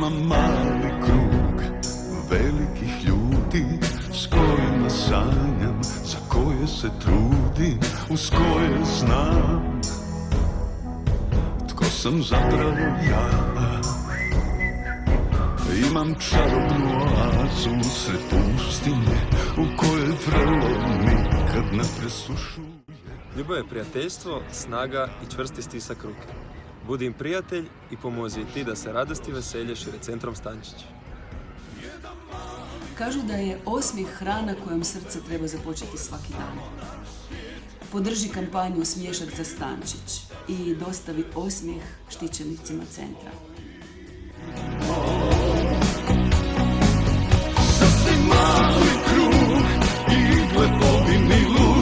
Imam mali krug velikih ljudi s kojima sanjam, za koje se trudim, uz koje znam tko sam zapravo ja. Imam čarobnu oazu sred pustinje u kojoj vrelo nikad ne presušuje. Ljubav je prijateljstvo, snaga i čvrsti stisak ruke. Budi im prijatelj i pomozi i ti da se radost i veselje šire centrom Stančić. Kažu da je osmijeh hrana kojom srce treba započeti svaki dan. Podrži kampanju Smiješak za Stančić i dostavi osmijeh štićenicima centra. Sasvim mali krug igle po vinilu,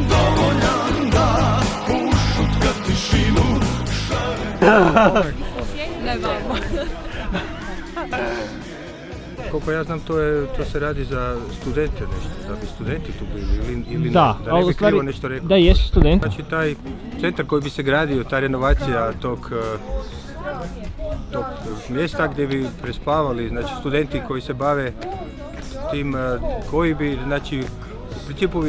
dovoljan da ušutka tišinu. Ne vamo. Koliko ja znam, to se radi za studente nešto, da bi studenti tu bili ili da, ne, da ne bi krivo nešto rekao. Da, jesu studenti. Znači taj centar koji bi se gradio, ta renovacija tog mjesta gdje bi prespavali, znači studenti koji se bave tim, koji bi, znači u principu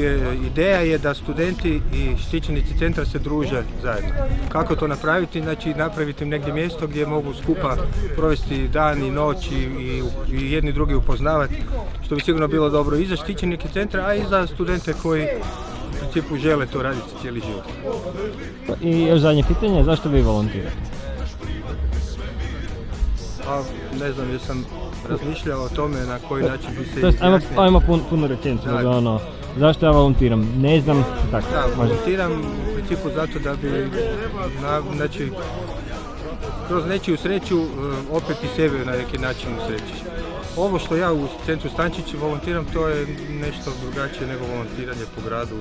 ideja je da studenti i štićenici centra se druže zajedno. Kako to napraviti? Znači napraviti im negdje mjesto gdje mogu skupa provesti dan i noć i jedni drugi upoznavati, što bi sigurno bilo dobro i za štićenike centra, a i za studente koji u principu žele to raditi cijeli život. I još zadnje pitanje, zašto vi volontirate? A ne znam, jer sam razmišljao o tome na koji način bi se izjasnio. Ajmo puno rečenicu, zašto ja volontiram? Ne znam, tako. Da, volontiram u principu zato da bi, znači, kroz nečiju sreću opet i sebe na neki način usrećiš. Ovo što ja u centru Stančić volontiram, to je nešto drugačije nego volontiranje po gradu,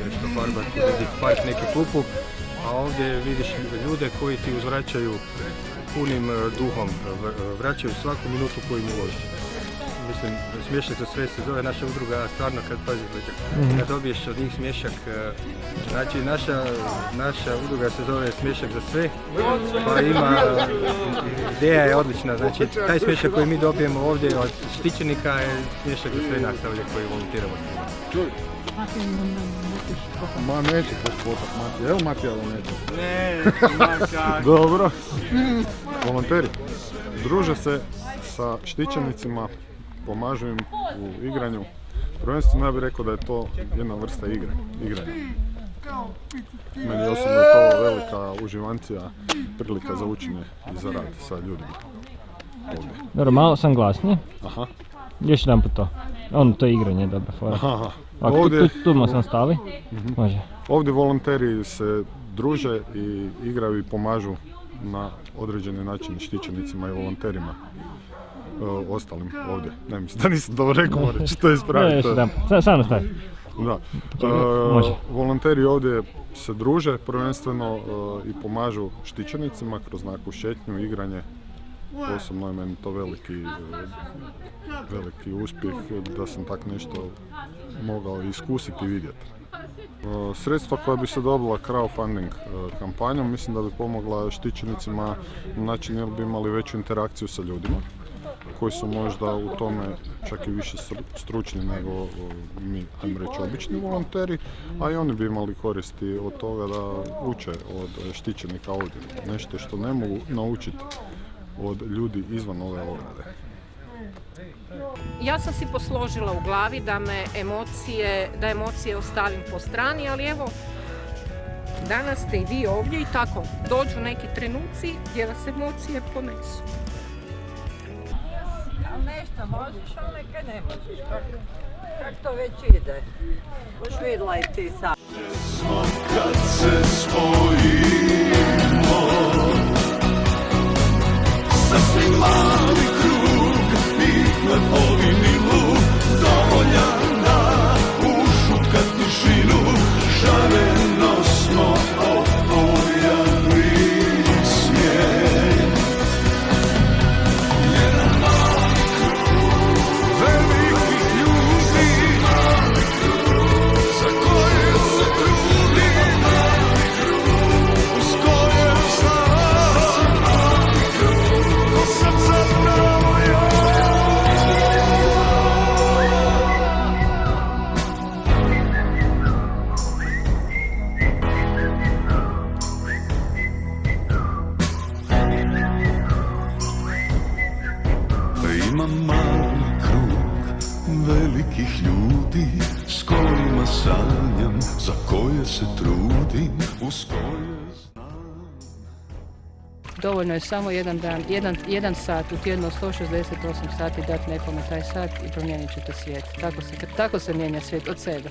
nešto farbati, vidjeti park, neki klupu, a ovdje vidiš ljude koji ti uzvraćaju punim duhom, vraćaju svaku minutu koju mu uložiš. Mislim, Smiješak za sve se zove naša udruga, a stvarno kad kad dobiješ od njih smiješak, znači naša udruga se zove Smiješak za sve, pa ima, ideja je odlična, znači taj smiješak koji mi dobijemo ovdje od štićenika je smiješak za sve nas ovdje koji volontiramo. Ma neće kroz potak, Matija. Evo Matija da neće. Ne, makak. Dobro. Volonteri druže se sa štićenicima, pomažu im u igranju. Prvenstveno ja bih rekao da je to jedna vrsta igranja. Meni osobno je to velika uživancija, prilika za učenje i za rad sa ljudima ovdje. Dobro, malo sam glasniji. Aha. Još jedan put to. To je igranje, dobra fora. Aha. Tu sam stali. Može. Ovdje volonteri se druže i igraju i pomažu na određeni način štićenicima i volonterima. Ostalim ovdje. Ne mislim da nisam dobro rekao, morat ću to ispraviti. Samo nastavi. Da. Volonteri ovdje se druže prvenstveno i pomažu štićenicima kroz nekakvu šetnju, igranje. Osobno je meni to veliki uspjeh da sam tak nešto mogao iskusiti i vidjeti. Sredstva koja bi se dobila crowdfunding kampanjom mislim da bi pomogla štićenicima na način jer bi imali veću interakciju sa ljudima koji su možda u tome čak i više stručni nego mi, ajmo reći, obični volonteri, a i oni bi imali koristi od toga da uče od štićenika ovdje. Nešto što ne mogu naučiti od ljudi izvan ove ograde. Ja sam si posložila u glavi da emocije ostavim po strani, ali evo, danas ste i vi ovdje i tako dođu neki trenuci gdje vas emocije ponesu. Ali nešto možeš, ali nekaj ne možeš. Kako to već ide? Boš vidjela i ti sam. Kad se spojimo, sasvim mali krug igle po vinilu, dovoljan da ušutka tišinu, šareno smo opojani smijeh. Jedan mali krug velikih ljudi, za koje se trudim, uz Imam mali krug velikih ljudi s kojima sanjam, za koje se trudim, uz koje znam. Dovoljno je samo jedan dan, jedan sat u tjednu 168 sati dati nekome taj sat i promijenit ćete svijet. Tako se mijenja svijet od sebe.